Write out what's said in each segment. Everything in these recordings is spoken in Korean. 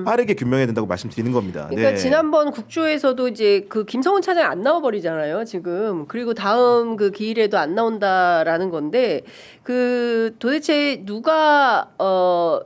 빠르게 규명해야 된다고 말씀드리는 겁니다. 그러니까 네. 지난번 국조에서도 이제 그 김성훈 차장이 안 나와버리잖아요, 지금. 그리고 다음 그 기일에도 안 나온다라는 건데 그 도대체 누가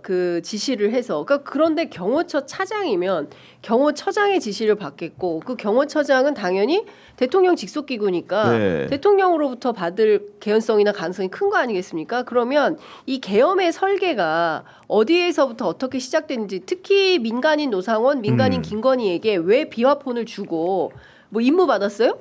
그 지시를 해서 그런데 경호처 차장이면 경호처장의 지시를 받겠고 그 경호처장은 당연히 대통령 직속 기구니까 네. 대통령으로부터 받을 개연성이나 가능성이 큰 거 아니겠습니까? 그러면 이 계엄의 설계가 어디에서부터 어떻게 시작됐는지 특히 민간인 노상원, 민간인 김건희에게 왜 비화폰을 주고 뭐 임무 받았어요?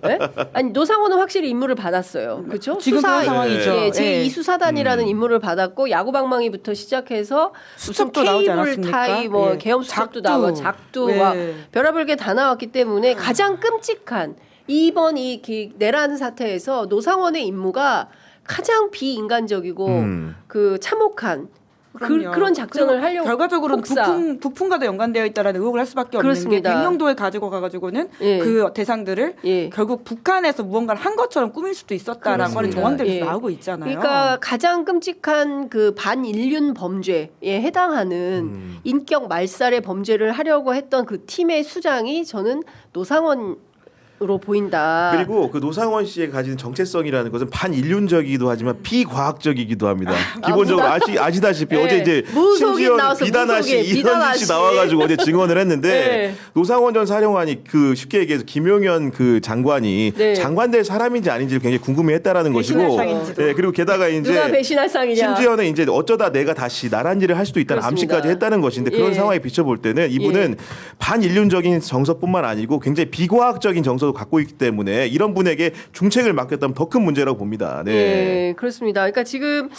네? 아니 노상원은 확실히 임무를 받았어요. 그렇죠? 지금 그런 상황이죠. 예, 제2 수사단이라는 임무를 받았고 야구방망이부터 시작해서 무슨 수첩도 나오지 케이블 않았습니까? 타이 뭐 예. 계엄 수첩도 작두. 나와 작두 네. 막 별의별 게 다 나왔기 때문에 가장 끔찍한 이번 이 내란 사태에서 노상원의 임무가 가장 비인간적이고 그 참혹한 그런 작전을 하려고 결과적으로는 부품과도 연관되어 있다라는 의혹을 할 수밖에 없는 그렇습니다. 게 백령도에 가지고 가가지고는 예. 그 대상들을 예. 결국 북한에서 무언가를 한 것처럼 꾸밀 수도 있었다라고 하는 정황들이 예. 나오고 있잖아요. 그러니까 가장 끔찍한 그 반인륜 범죄에 해당하는 인격 말살의 범죄를 하려고 했던 그 팀의 수장이 저는 노상원으로 보인다. 그리고 그 노상원 씨의 가진 정체성이라는 것은 반인륜적이기도 하지만 비과학적이기도 합니다. 기본적으로 아시다시피 네. 어제 이제 무속인 심지어 나와서 비단아씨 무속인, 이현진 씨 나와가지고 어제 증언을 했는데 네. 노상원 전 사령관이 그 쉽게 얘기해서 김용현 그 장관이 네. 장관 될 사람인지 아닌지를 굉장히 궁금해했다라는 것이고, 배신할 상인지도. 네, 그리고 게다가 이제 누가 배신할 상이냐. 심지어는 이제 어쩌다 내가 다시 나란 일을 할 수도 있다는 그렇습니다. 암시까지 했다는 것인데 그런 예. 상황에 비춰볼 때는 이분은 반인륜적인 정서뿐만 아니고 굉장히 비과학적인 정서도 갖고 있기 때문에 이런 분에게 중책을 맡겼다면 더 큰 문제라고 봅니다. 네. 예, 그렇습니다. 그러니까 지금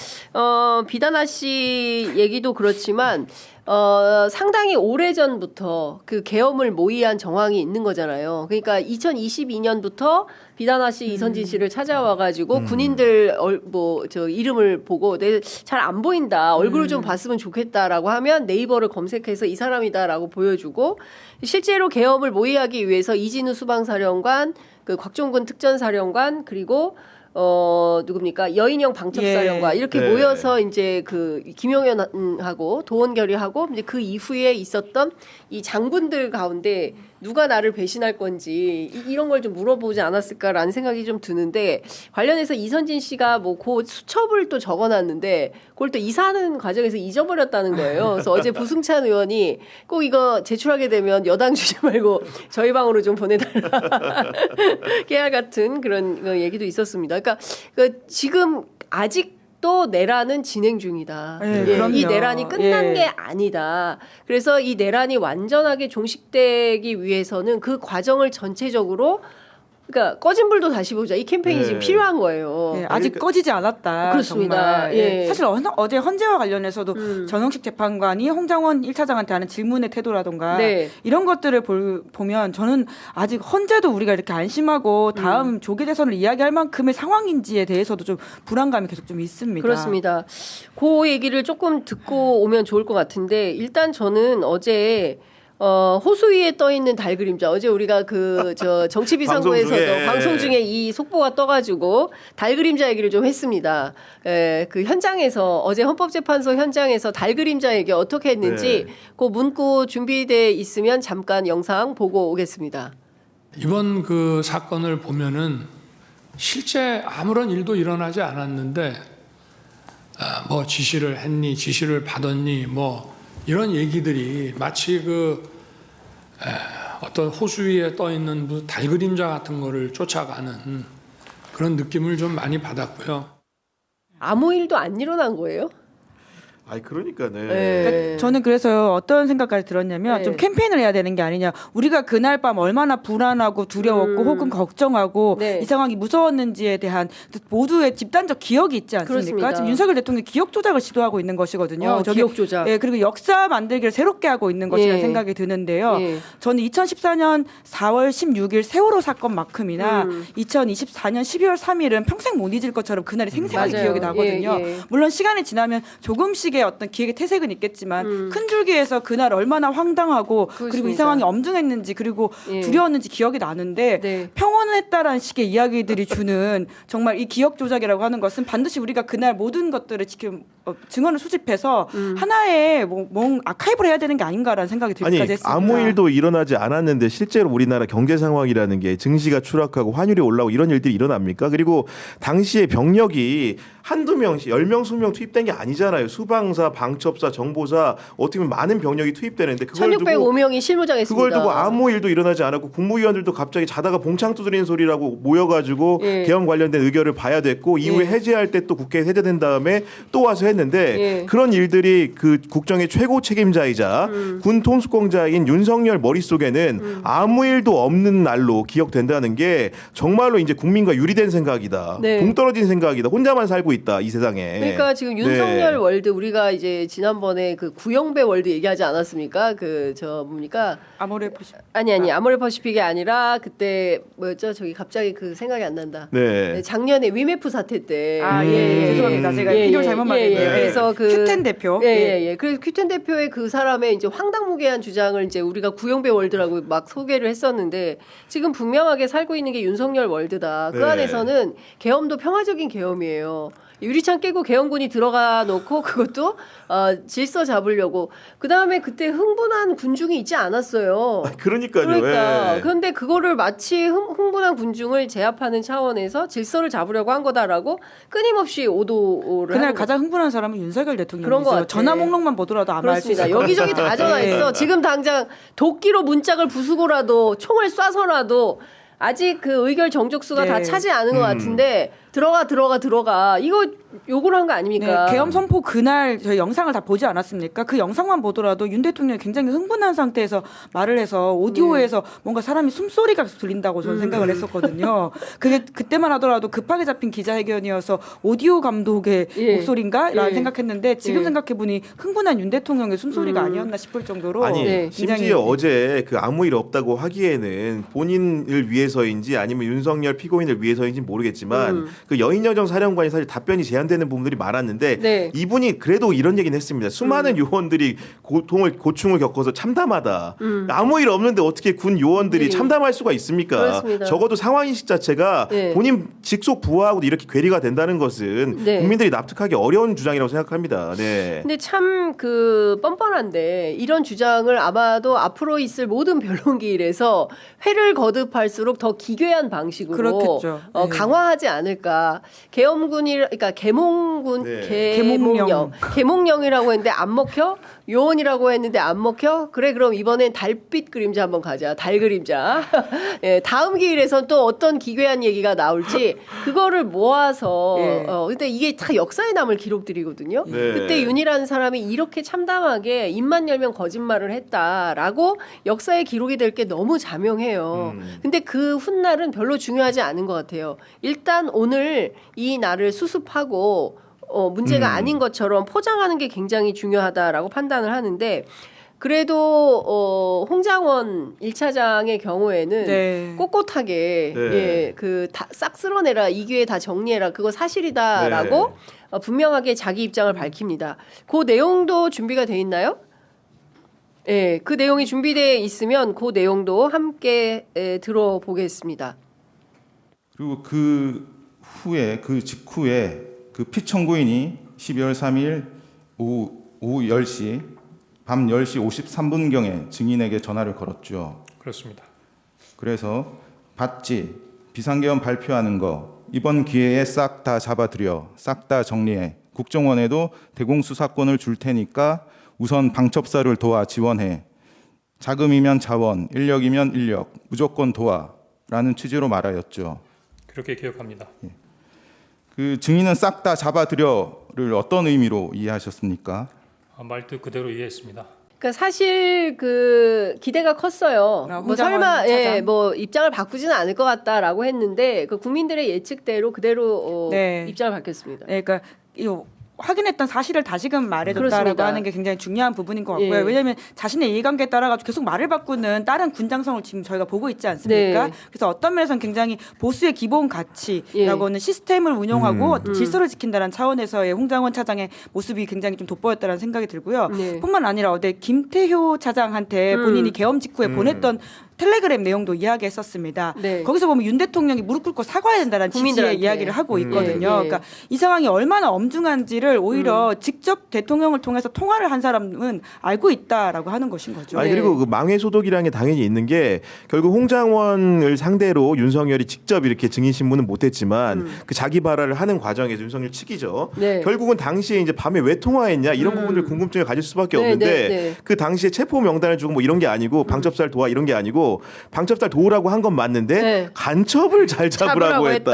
비다나 씨 얘기도 그렇지만 상당히 오래전부터 그 계엄을 모의한 정황이 있는 거잖아요. 그러니까 2022년부터 비다나 씨, 이선진 씨를 찾아와가지고 군인들 저 이름을 보고 내 잘 안 보인다. 얼굴을 좀 봤으면 좋겠다라고 하면 네이버를 검색해서 이 사람이다라고 보여주고 실제로 계엄을 모의하기 위해서 이진우 수방사령관, 그 곽종근 특전사령관 그리고 누굽니까? 여인영 방첩사령관 이렇게 네. 모여서 이제 그 김용현하고 도원 결의하고 이제 그 이후에 있었던 이 장군들 가운데 누가 나를 배신할 건지 이런 걸 좀 물어보지 않았을까라는 생각이 좀 드는데 관련해서 이선진 씨가 뭐 그 수첩을 또 적어놨는데 그걸 또 이사하는 과정에서 잊어버렸다는 거예요. 그래서 어제 부승찬 의원이 꼭 이거 제출하게 되면 여당 주지 말고 저희 방으로 좀 보내달라. 깨알 같은 그런 얘기도 있었습니다. 그러니까 지금 아직 또 내란은 진행 중이다. 이 내란이 끝난 게 아니다. 그래서 이 내란이 완전하게 종식되기 위해서는 그 과정을 전체적으로 그러니까 꺼진 불도 다시 보자. 이 캠페인이 지금 필요한 거예요. 네, 아직 꺼지지 않았다. 그렇습니다. 정말. 예. 사실 어제 헌재와 관련해서도 전형식 재판관이 홍장원 1차장한테 하는 질문의 태도라던가 이런 것들을 보면 저는 아직 헌재도 우리가 이렇게 안심하고 다음 조기 대선을 이야기할 만큼의 상황인지에 대해서도 좀 불안감이 계속 좀 있습니다. 그렇습니다. 그 얘기를 조금 듣고 오면 좋을 것 같은데 일단 저는 어제 호수 위에 떠 있는 달 그림자. 어제 우리가 정치비상구에서도 방송 중에 이 속보가 떠가지고 달 그림자 얘기를 좀 했습니다. 그 현장에서 어제 헌법재판소 현장에서 달 그림자 얘기 어떻게 했는지 그 문구 준비돼 있으면 잠깐 영상 보고 오겠습니다. 이번 그 사건을 보면은 실제 아무런 일도 일어나지 않았는데 뭐 지시를 했니, 지시를 받았니, 뭐. 이런 얘기들이 마치 어떤 호수 위에 떠 있는 달 그림자 같은 거를 쫓아가는 그런 느낌을 좀 많이 받았고요. 아무 일도 안 일어난 거예요? 그러니까네. 그러니까 저는 그래서 어떤 생각까지 들었냐면 좀 캠페인을 해야 되는 게 아니냐. 우리가 그날 밤 얼마나 불안하고 두려웠고 혹은 걱정하고 이 상황이 무서웠는지에 대한 모두의 집단적 기억이 있지 않습니까? 그렇습니다. 지금 윤석열 대통령이 기억 조작을 시도하고 있는 것이거든요. 기억 조작. 그리고 역사 만들기를 새롭게 하고 있는 것이라는 생각이 드는데요. 저는 2014년 4월 16일 세월호 사건만큼이나 2024년 12월 3일은 평생 못 잊을 것처럼 그날이 생생하게 기억이 나거든요. 물론 시간이 지나면 조금씩 방식의 어떤 기획의 태색은 있겠지만 큰 줄기에서 그날 얼마나 황당하고 그리고 이 상황이 엄중했는지 그리고 예. 두려웠는지 기억이 나는데 네. 평온했다라는 식의 이야기들이 주는 정말 이 기억 조작이라고 하는 것은 반드시 우리가 그날 모든 것들을 지금 증언을 수집해서 하나의 뭐 아카이브를 해야 되는 게 아닌가라는 생각이 들기까지 아니 했습니다. 아무 일도 일어나지 않았는데 실제로 우리나라 경제 상황이라는 게 증시가 추락하고 환율이 올라오고 이런 일들이 일어납니까? 그리고 당시에 병력이 한두 명씩 10명, 20명 투입된 게 아니잖아요. 수방사, 방첩사, 정보사 어떻게 보면 많은 병력이 투입되는데 그걸 두고 1605명이 실무장했습니다. 그걸 두고 아무 일도 일어나지 않았고 국무위원들도 갑자기 자다가 봉창 두드리는 소리라고 모여가지고 예. 계엄 관련된 의결을 봐야 됐고 이후에 예. 해제할 때 또 국회에 해제된 다음에 또 와서 했는데 예. 그런 일들이 그 국정의 최고 책임자이자 군 통수권자인 윤석열 머릿속에는 아무 일도 없는 날로 기억된다는 게 정말로 이제 국민과 유리된 생각이다. 네. 동떨어진 생각이다. 혼자만 살고 있다. 이 세상에. 그러니까 지금 윤석열 네. 월드 우리가 이제 지난번에 그 구영배 월드 얘기하지 않았습니까? 그 저 뭡니까? 아니 아모레퍼시픽이 아니라 그때 뭐였죠? 저기 갑자기 그 생각이 안 난다. 네. 작년에 위메프 사태 때. 죄송합니다. 제가 이걸 잘못 말했네요. 그래서 그 큐텐 대표. 그래서 큐텐 대표의 그 사람의 이제 황당무계한 주장을 이제 우리가 구영배 월드라고 막 소개를 했었는데 지금 분명하게 살고 있는 게 윤석열 월드다. 그 네. 안에서는 계엄도 평화적인 계엄이에요. 유리창 깨고 계엄군이 들어가 놓고 그것도 질서 잡으려고. 그다음에 그때 흥분한 군중이 있지 않았어요. 그러니까요. 그러니까 예. 그런데 그거를 마치 흥분한 군중을 제압하는 차원에서 질서를 잡으려고 한 거다라고 끊임없이 오도를 그날 하는 가장 흥분한 사람은 윤석열 그런 것 대통령이죠. 같아. 전화 목록만 보더라도 아마 알 수 그렇습니다. 있을 것 여기저기 같아요. 다 전화했어. 네. 지금 당장 도끼로 문짝을 부수고라도 총을 쏴서라도 아직 그 의결 정족수가 네. 다 차지 않은 것 같은데 들어가 이거 요구를 한 거 아닙니까? 네, 계엄 선포 그날 저희 영상을 다 보지 않았습니까? 그 영상만 보더라도 윤 대통령이 굉장히 흥분한 상태에서 말을 해서 오디오에서 뭔가 사람이 숨소리가 들린다고 저는 생각을 했었거든요. 그게 그때만 하더라도 급하게 잡힌 기자회견이어서 오디오 감독의 목소리인가라는 생각했는데 지금 생각해보니 흥분한 윤 대통령의 숨소리가 아니었나 싶을 정도로 아니 네. 심지어 어제 그 아무 일 없다고 하기에는 본인을 위해서인지 아니면 윤석열 피고인을 위해서인지 모르겠지만 그 여인여정 사령관이 사실 답변이 제한되는 부분들이 많았는데 네. 이분이 그래도 이런 얘기는 했습니다. 수많은 요원들이 고충을 겪어서 참담하다. 아무 일 없는데 어떻게 군 요원들이 네. 참담할 수가 있습니까? 그렇습니다. 적어도 상황인식 자체가 네. 본인 직속 부하하고도 이렇게 괴리가 된다는 것은 네. 국민들이 납득하기 어려운 주장이라고 생각합니다. 네. 근데 참 그 뻔뻔한데 이런 주장을 아마도 앞으로 있을 모든 변론기일에서 회를 거듭할수록 더 기괴한 방식으로 그렇겠죠. 네. 강화하지 않을까. 그러니까 계몽군 네. 계몽령이라고 했는데 안 먹혀? 요원이라고 했는데 안 먹혀? 그래 그럼 이번엔 달빛 그림자 한번 가자. 달 그림자. 예, 다음 기일에선 또 어떤 기괴한 얘기가 나올지 그거를 모아서 근데 이게 다 역사에 남을 기록들이거든요. 네. 그때 윤이라는 사람이 이렇게 참담하게 입만 열면 거짓말을 했다라고 역사에 기록이 될 게 너무 자명해요. 근데 그 훗날은 별로 중요하지 않은 것 같아요. 일단 오늘 이 날을 수습하고 문제가 아닌 것처럼 포장하는 게 굉장히 중요하다라고 판단을 하는데 그래도 홍장원 1차장의 경우에는 네. 꼿꼿하게 네. 싹 쓸어내라 이 기회에 다 정리해라 그거 사실이다라고 네. 분명하게 자기 입장을 밝힙니다. 그 내용도 준비가 돼 있나요? 예, 그 내용이 준비되어 있으면 그 내용도 함께 들어보겠습니다. 그리고 그 직후에 그 피청구인이 12월 3일 오후 10시 밤 10시 53분경에 증인에게 전화를 걸었죠. 그렇습니다. 그래서 봤지 비상계엄 발표하는 거 이번 기회에 싹 다 잡아들여 싹 다 정리해 국정원에도 대공수사권을 줄 테니까 우선 방첩사를 도와 지원해 자금이면 자원, 인력이면 인력 무조건 도와라는 취지로 말하였죠. 그렇게 기억합니다. 그 증인은 싹 다 잡아들여를 어떤 의미로 이해하셨습니까? 말뜻 그대로 이해했습니다. 그러니까 사실 그 기대가 컸어요. 뭐 설마 뭐 입장을 바꾸지는 않을 것 같다라고 했는데 그 국민들의 예측대로 그대로 네. 입장을 밝혔습니다. 네, 그러니까 확인했던 사실을 다시금 말해줬다라고 그렇습니다. 하는 게 굉장히 중요한 부분인 것 같고요. 예. 왜냐하면 자신의 이해관계에 따라 가지고 계속 말을 바꾸는 다른 군장성을 지금 저희가 보고 있지 않습니까? 네. 그래서 어떤 면에서는 굉장히 보수의 기본 가치라고 하는 시스템을 운용하고 어떤 질서를 지킨다는 차원에서의 홍장원 차장의 모습이 굉장히 좀 돋보였다는 생각이 들고요. 네. 뿐만 아니라 어제 김태효 차장한테 본인이 계엄 직후에 보냈던 텔레그램 내용도 이야기했었습니다. 네. 거기서 보면 윤 대통령이 무릎 꿇고 사과해야 된다는 취지의 국민들한테. 이야기를 하고 있거든요. 예, 예. 그러니까 이 상황이 얼마나 엄중한지를 오히려 직접 대통령을 통해서 통화를 한 사람은 알고 있다라고 하는 것인 거죠. 아니 네. 그리고 그 망해 소독이라는 게 당연히 있는 게 결국 홍장원을 상대로 윤석열이 직접 이렇게 증인 신문은 못했지만 그 자기 발언을 하는 과정에서 윤석열 측이죠. 네. 결국은 당시에 이제 밤에 왜 통화했냐 이런 부분들 궁금증을 가질 수밖에 네, 없는데 네, 네. 그 당시에 체포 명단을 주고 뭐 이런 게 아니고 방첩사를 도와 이런 게 아니고 방첩사를 도우라고 한 건 맞는데 네. 간첩을 잘 잡으라고 잡으라고 했다.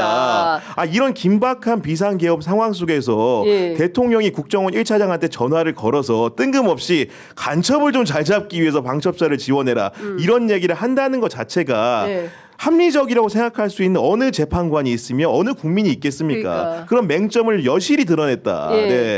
했다. 아 이런 긴박한 비상계엄 상황 속에서 예. 대통령이 국정원 1차장한테 전화를 걸어서 뜬금없이 간첩을 좀 잘 잡기 위해서 방첩사를 지원해라 이런 얘기를 한다는 것 자체가 네. 합리적이라고 생각할 수 있는 어느 재판관이 있으며 어느 국민이 있겠습니까? 그러니까. 그런 맹점을 여실히 드러냈다. 예. 네.